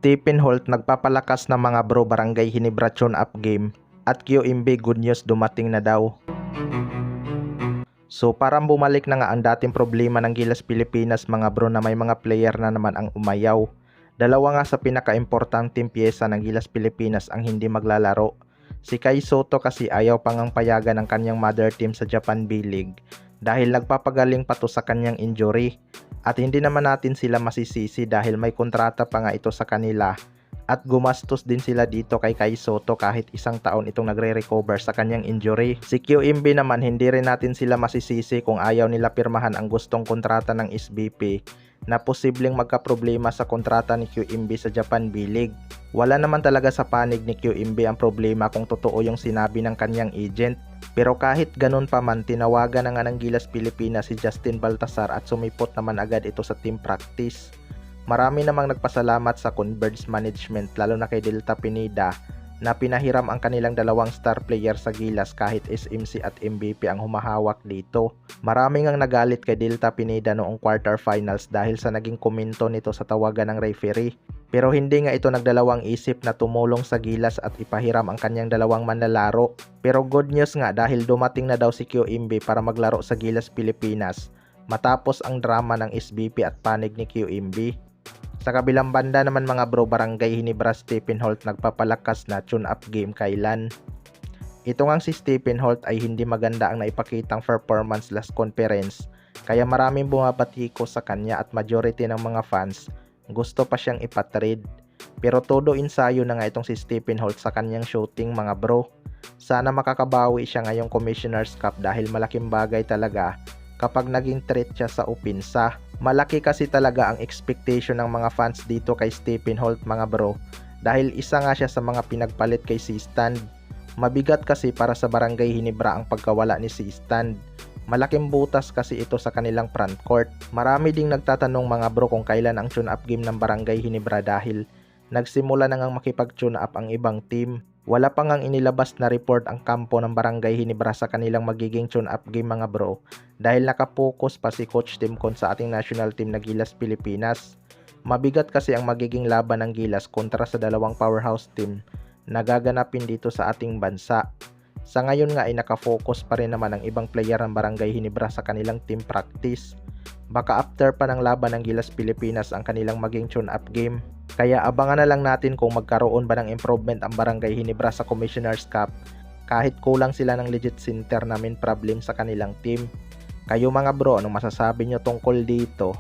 Stephen Holt nagpapalakas ng mga bro Barangay Ginebra tune-up game at QMB good news dumating na daw. So parang bumalik na nga ang dating problema ng Gilas Pilipinas mga bro na may mga player na naman ang umayaw. Dalawa nga sa pinaka-importanteng pyesa ng Gilas Pilipinas ang hindi maglalaro. Si Kai Sotto kasi ayaw pang ang payagan ng kanyang mother team sa Japan B-League dahil nagpapagaling pa to sa kanyang injury. At hindi naman natin sila masisisi dahil may kontrata pa nga ito sa kanila at gumastos din sila dito kay Kai Sotto kahit isang taon itong nagre-recover sa kanyang injury. Si QMB naman hindi rin natin sila masisisi kung ayaw nila pirmahan ang gustong kontrata ng SBP na posibleng magkaproblema sa kontrata ni QMB sa Japan B-League. Wala naman talaga sa panig ni QMB ang problema kung totoo yung sinabi ng kanyang agent. Pero kahit ganun pa man, tinawagan na nga ng Gilas Pilipinas si Justin Baltasar at sumipot naman agad ito sa team practice. Marami namang nagpasalamat sa Converge management lalo na kay Delta Pineda na pinahiram ang kanilang dalawang star player sa Gilas kahit SMC at MVP ang humahawak dito. Marami ngang nagalit kay Delta Pineda noong quarterfinals dahil sa naging komento nito sa tawagan ng referee. Pero hindi nga ito nagdalawang isip na tumulong sa Gilas at ipahiram ang kanyang dalawang manlalaro. Pero good news nga dahil dumating na daw si QMB para maglaro sa Gilas Pilipinas matapos ang drama ng SBP at panig ni QMB. Sa kabilang banda naman mga bro Barangay Ginebra Stephen Holt nagpapalakas na tune-up game kailan. Ito ngang si Stephen Holt ay hindi maganda ang naipakitang performance last conference kaya maraming bumabati ko sa kanya at majority ng mga fans gusto pa siyang ipatrade. Pero todo ensayo na nga itong si Stephen Holt sa kanyang shooting mga bro. Sana makakabawi siya ngayong Commissioner's Cup dahil malaking bagay talaga kapag naging threat siya sa opensa. Malaki kasi talaga ang expectation ng mga fans dito kay Stephen Holt mga bro dahil isa nga siya sa mga pinagpalit kay C-Stand. Mabigat kasi para sa Barangay Ginebra ang pagkawala ni C-Stand. Malaking butas kasi ito sa kanilang front court. Marami ding nagtatanong mga bro kung kailan ang tune-up game ng Barangay Ginebra dahil nagsimula na ngang makipag-tune up ang ibang team. Wala pa ngang inilabas na report ang kampo ng Barangay Ginebra sa kanilang magiging tune-up game mga bro dahil nakapokus pa si Coach Tim Con sa ating national team na Gilas Pilipinas. Mabigat kasi ang magiging laban ng Gilas kontra sa dalawang powerhouse team na gaganapin dito sa ating bansa. Sa ngayon nga ay nakafocus pa rin naman ang ibang player ng Barangay Ginebra sa kanilang team practice. Baka after pa ng laban ng Gilas Pilipinas ang kanilang maging tune-up game. Kaya abangan na lang natin kung magkaroon ba ng improvement ang Barangay Ginebra sa Commissioner's Cup kahit kulang sila ng legit center na main problem sa kanilang team. Kayo mga bro, anong masasabi nyo tungkol dito?